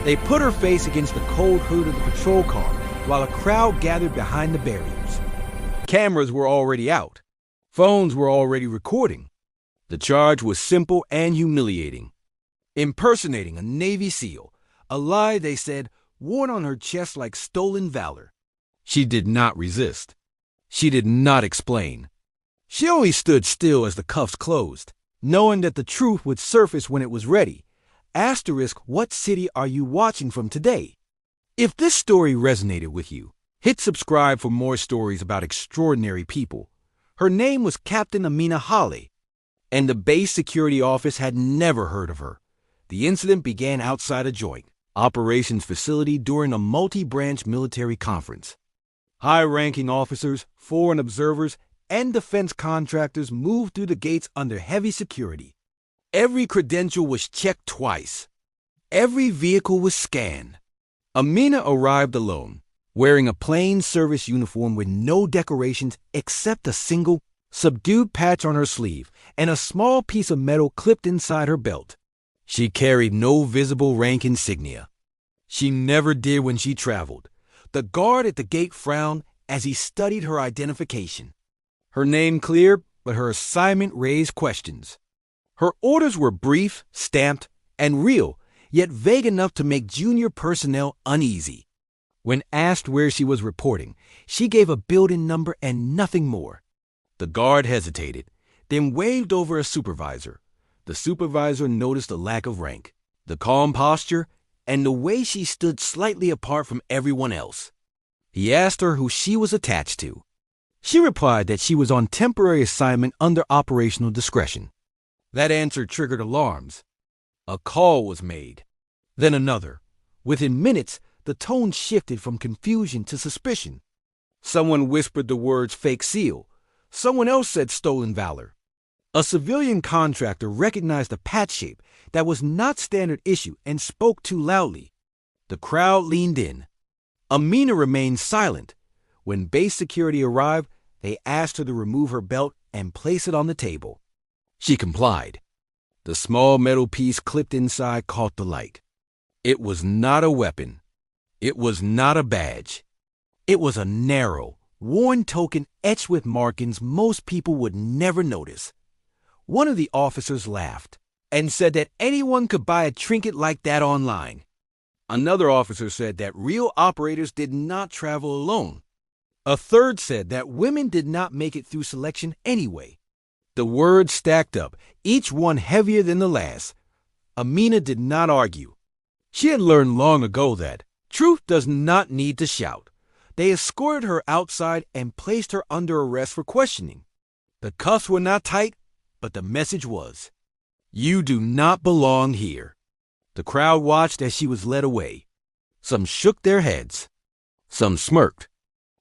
They put her face against the cold hood of the patrol car while a crowd gathered behind the barriers. Cameras were already out. Phones were already recording. The charge was simple and humiliating. Impersonating a Navy SEAL, a lie, they said, worn on her chest like stolen valor. She did not resist. She did not explain. She only stood still as the cuffs closed, knowing that the truth would surface when it was ready. Asterisk, what city are you watching from today? If this story resonated with you, hit subscribe for more stories about extraordinary people. Her name was Captain Amina Hale, and the base security office had never heard of her. The incident began outside a joint operations facility during a multi-branch military conference. High-ranking officers, foreign observers, and defense contractors moved through the gates under heavy security. Every credential was checked twice. Every vehicle was scanned. Amina arrived alone, wearing a plain service uniform with no decorations except a single, subdued patch on her sleeve and a small piece of metal clipped inside her belt. She carried no visible rank insignia. She never did when she traveled. The guard at the gate frowned as he studied her identification. Her name clear, but her assignment raised questions. Her orders were brief, stamped, and real, yet vague enough to make junior personnel uneasy. When asked where she was reporting, she gave a building number and nothing more. The guard hesitated, then waved over a supervisor. The supervisor noticed a lack of rank, the calm posture, and the way she stood slightly apart from everyone else. He asked her who she was attached to. She replied that she was on temporary assignment under operational discretion. That answer triggered alarms. A call was made, then another. Within minutes, the tone shifted from confusion to suspicion. Someone whispered the words fake SEAL. Someone else said stolen valor. A civilian contractor recognized a patch shape that was not standard issue and spoke too loudly. The crowd leaned in. Amina remained silent. When base security arrived, they asked her to remove her belt and place it on the table. She complied. The small metal piece clipped inside caught the light. It was not a weapon. It was not a badge. It was a narrow, worn token etched with markings most people would never notice. One of the officers laughed and said that anyone could buy a trinket like that online. Another officer said that real operators did not travel alone. A third said that women did not make it through selection anyway. The words stacked up, each one heavier than the last. Amina did not argue. She had learned long ago that truth does not need to shout. They escorted her outside and placed her under arrest for questioning. The cuffs were not tight, but the message was, "You do not belong here." The crowd watched as she was led away. Some shook their heads. Some smirked.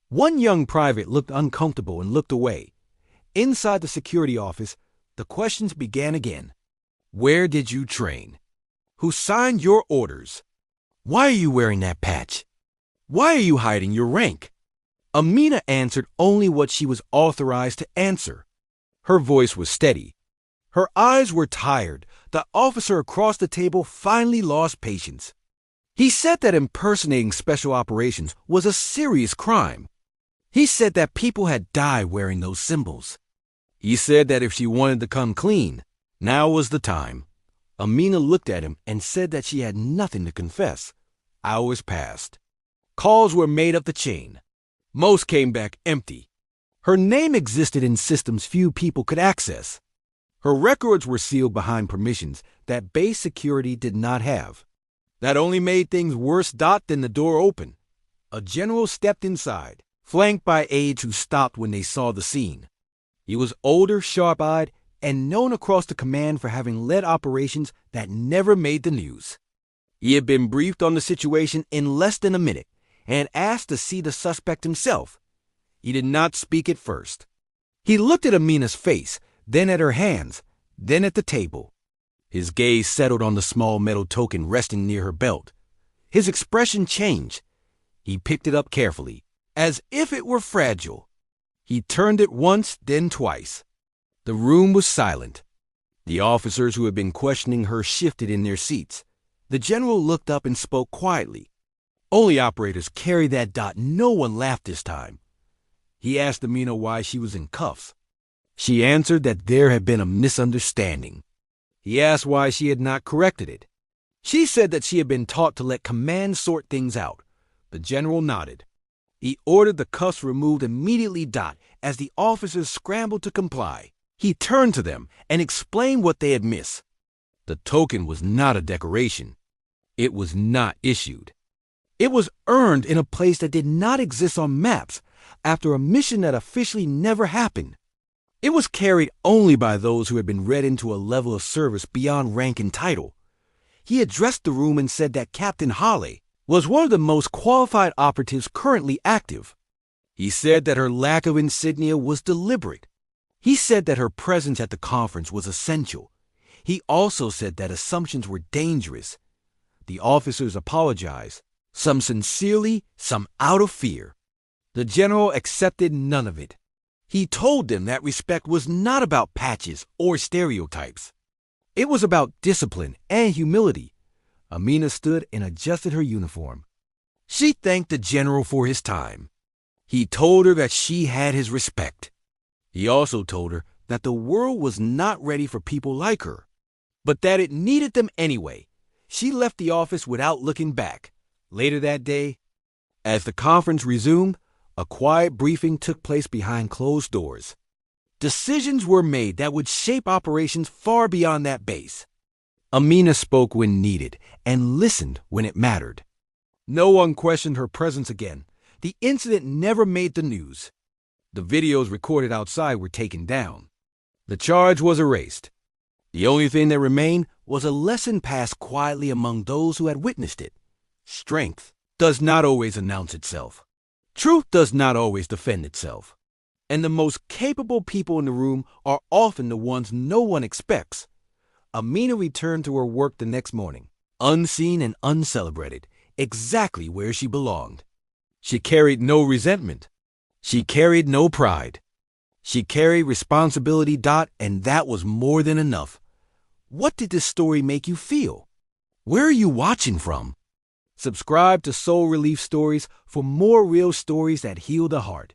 One young private looked uncomfortable and looked away. Inside the security office, the questions began again. Where did you train? Who signed your orders? Why are you wearing that patch? Why are you hiding your rank? Amina answered only what she was authorized to answer. Her voice was steady. Her eyes were tired. The officer across the table finally lost patience. He said that impersonating special operations was a serious crime. He said that people had died wearing those symbols. He said that if she wanted to come clean, now was the time. Amina looked at him and said that she had nothing to confess. Hours passed. Calls were made up the chain. Most came back empty. Her name existed in systems few people could access. Her records were sealed behind permissions that base security did not have. That only made things worse. Then the door opened. A general stepped inside, flanked by aides who stopped when they saw the scene. He was older, sharp-eyed, and known across the command for having led operations that never made the news. He had been briefed on the situation in less than a minute and asked to see the suspect himself. He did not speak at first. He looked at Amina's face, then at her hands, then at the table. His gaze settled on the small metal token resting near her belt. His expression changed. He picked it up carefully, as if it were fragile. He turned it once, then twice. The room was silent. The officers who had been questioning her shifted in their seats. The general looked up and spoke quietly. Only operators carry that dot. No one laughed this time. He asked Amina why she was in cuffs. She answered that there had been a misunderstanding. He asked why she had not corrected it. She said that she had been taught to let command sort things out. The general nodded. He ordered the cuffs removed immediately. As the officers scrambled to comply, he turned to them and explained what they had missed. The token was not a decoration. It was not issued. It was earned in a place that did not exist on maps after a mission that officially never happened. It was carried only by those who had been read into a level of service beyond rank and title. He addressed the room and said that Captain Hawley was one of the most qualified operatives currently active. He said that her lack of insignia was deliberate. He said that her presence at the conference was essential. He also said that assumptions were dangerous. The officers apologized, some sincerely, some out of fear. The general accepted none of it. He told them that respect was not about patches or stereotypes. It was about discipline and humility. Amina stood and adjusted her uniform. She thanked the general for his time. He told her that she had his respect. He also told her that the world was not ready for people like her, but that it needed them anyway. She left the office without looking back. Later that day, as the conference resumed, a quiet briefing took place behind closed doors. Decisions were made that would shape operations far beyond that base. Amina spoke when needed and listened when it mattered. No one questioned her presence again. The incident never made the news. The videos recorded outside were taken down. The charge was erased. The only thing that remained was a lesson passed quietly among those who had witnessed it. Strength does not always announce itself. Truth does not always defend itself. And the most capable people in the room are often the ones no one expects. Amina returned to her work the next morning, unseen and uncelebrated, exactly where she belonged. She carried no resentment. She carried no pride. She carried responsibility. And that was more than enough. What did this story make you feel? Where are you watching from? Subscribe to Soul Relief Stories for more real stories that heal the heart.